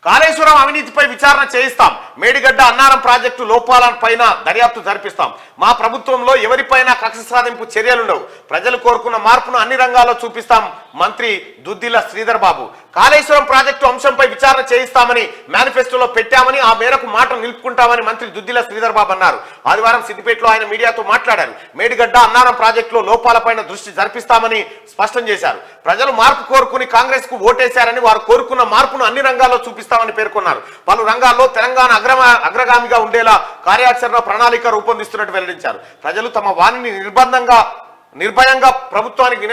కాళేశ్వరం అవినీతిపై విచారణ చేయిస్తాం. మేడిగడ్డ అన్నారం ప్రాజెక్టు లోపాలపైన దర్యాప్తు జరిపిస్తాం. మా ప్రభుత్వంలో ఎవరిపైనా కక్ష సాధింపు చర్యలుండవు. ప్రజలు కోరుకున్న మార్పును అన్ని రంగాల్లో చూపిస్తాం. మంత్రి దుద్దిల శ్రీధర్ బాబు కాళేశ్వరం ప్రాజెక్టు అంశంపై విచారణ చేయిస్తామని మేనిఫెస్టోలో పెట్టామని, ఆ మేరకు మాట నిలుపుకుంటామని మంత్రి దుద్దిల శ్రీధర్ బాబు అన్నారు. ఆదివారం సిద్దిపేటలో ఆయన మీడియాతో మాట్లాడారు. మేడిగడ్డ అన్నారం ప్రాజెక్టులో లోపాలపైన దృష్టి జరిపిస్తామని స్పష్టం చేశారు. ప్రజలు మార్పు కోరుకుని కాంగ్రెస్ కు ఓటేశారని, వారు కోరుకున్న మార్పును అన్ని రంగాల్లో చూపిస్తామని పేర్కొన్నారు. పలు రంగాల్లో తెలంగాణ అగ్రగామిగా ఉండేలా కార్యాచరణ ప్రణాళిక రూపొందిస్తున్నట్టు వెల్లడించారు. ప్రజలు తమ వాణిని నిర్భయంగా ప్రభుత్వానికి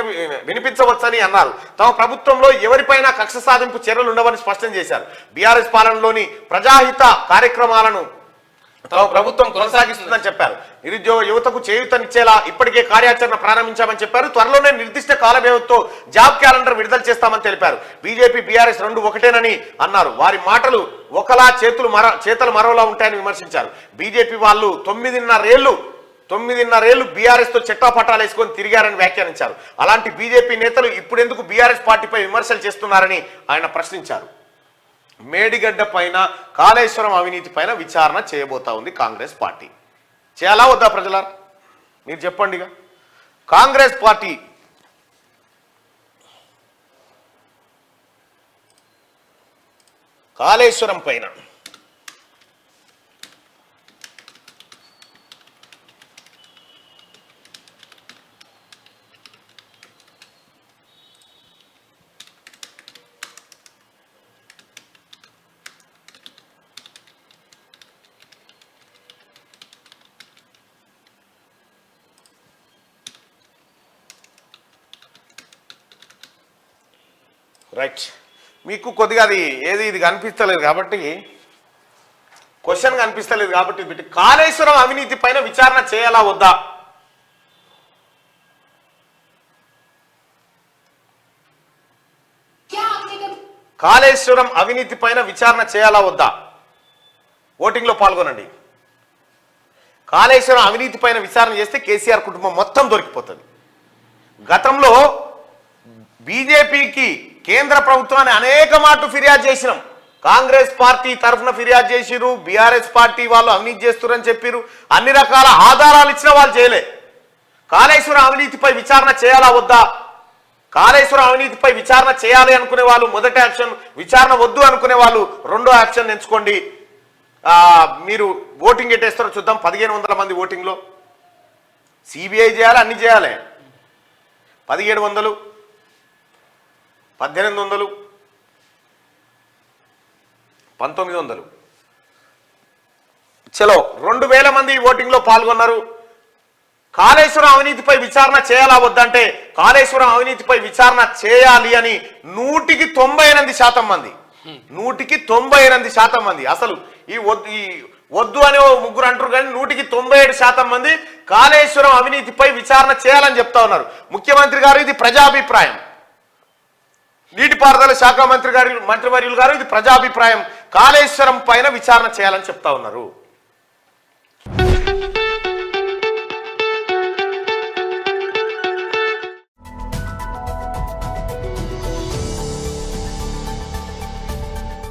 వినిపించవచ్చని అన్నారు. తమ ప్రభుత్వంలో ఎవరిపైనా కక్ష సాధింపు చర్యలు ఉండవని స్పష్టం చేశారు. బీఆర్ఎస్ పాలనలోని ప్రజాహిత కార్యక్రమాలను తమ ప్రభుత్వం కొనసాగిస్తుందని చెప్పారు. నిరుద్యోగ యువతకు చేయూతనిచ్చేలా ఇప్పటికే కార్యాచరణ ప్రారంభించామని చెప్పారు. త్వరలోనే నిర్దిష్ట కాల వ్యవధితో జాబ్ క్యాలెండర్ విడుదల చేస్తామని తెలిపారు. బీజేపీ బీఆర్ఎస్ రెండు ఒకటేనని అన్నారు. వారి మాటలు ఒకలా చేతలు మరోలా ఉంటాయని విమర్శించారు. బీజేపీ వాళ్ళు 9.5 బీఆర్ఎస్ తో చెట్టాపట్టాలు వేసుకొని తిరిగారని వ్యాఖ్యానించారు. అలాంటి బీజేపీ నేతలు ఇప్పుడెందుకు బీఆర్ఎస్ పార్టీపై విమర్శలు చేస్తున్నారని ఆయన ప్రశ్నించారు. మేడిగడ్డ పైన కాళేశ్వరం అవినీతి పైన విచారణ చేయబోతా ఉంది కాంగ్రెస్ పార్టీ. చేయాలా వద్దా ప్రజలారా మీరు చెప్పండిగా. కాంగ్రెస్ పార్టీ కాళేశ్వరం పైన రైట్ మీకు కొద్దిగా అది ఇది కనిపిస్తలేదు కాబట్టి, క్వశ్చన్ కనిపిస్తలేదు కాబట్టి కాళేశ్వరం అవినీతి పైన విచారణ చేయాలా వద్దా? కాళేశ్వరం అవినీతి పైన విచారణ చేయాలా వద్దా? ఓటింగ్ లో పాల్గొనండి. కాళేశ్వరం అవినీతి పైన విచారణ చేస్తే కేసీఆర్ కుటుంబం మొత్తం దొరికిపోతుంది. గతంలో బీజేపీకి కేంద్ర ప్రభుత్వాన్ని అనేక మాటలు ఫిర్యాదు చేసినాం. కాంగ్రెస్ పార్టీ తరఫున ఫిర్యాదు చేసిరు, బీఆర్ఎస్ పార్టీ వాళ్ళు అవినీతి చేస్తురని చెప్పిరు. అన్ని రకాల ఆధారాలు ఇచ్చిన వాళ్ళు చేయలే. కాళేశ్వరం అవినీతిపై విచారణ చేయాలా వద్దా? కాళేశ్వరం అవినీతిపై విచారణ చేయాలి అనుకునే వాళ్ళు మొదటి ఆప్షన్, విచారణ వద్దు అనుకునే వాళ్ళు రెండో ఆప్షన్ ఎంచుకోండి. మీరు ఓటింగ్ ఎట్టేస్తారో చూద్దాం. 1500 మంది ఓటింగ్లో సిబిఐ చేయాలి, అన్ని చేయాలి. 1700, 1800, 1900, చలో 2000 మంది ఓటింగ్ లో పాల్గొన్నారు. కాళేశ్వరం అవినీతిపై విచారణ చేయాలా వద్దంటే కాళేశ్వరం అవినీతిపై విచారణ చేయాలి అని 198% మంది, 198% మంది అసలు ఈ వద్దు అనే ముగ్గురు అంటారు కానీ 197% మంది కాళేశ్వరం అవినీతిపై విచారణ చేయాలని చెప్తా ఉన్నారు. ముఖ్యమంత్రి గారు ఇది ప్రజాభిప్రాయం, నీటిపారుదల శాఖ మంత్రివర్యులు గారు ఇది ప్రజాభిప్రాయం, కాళేశ్వరం పైన విచారణ చేయాలని చెప్తా ఉన్నారు.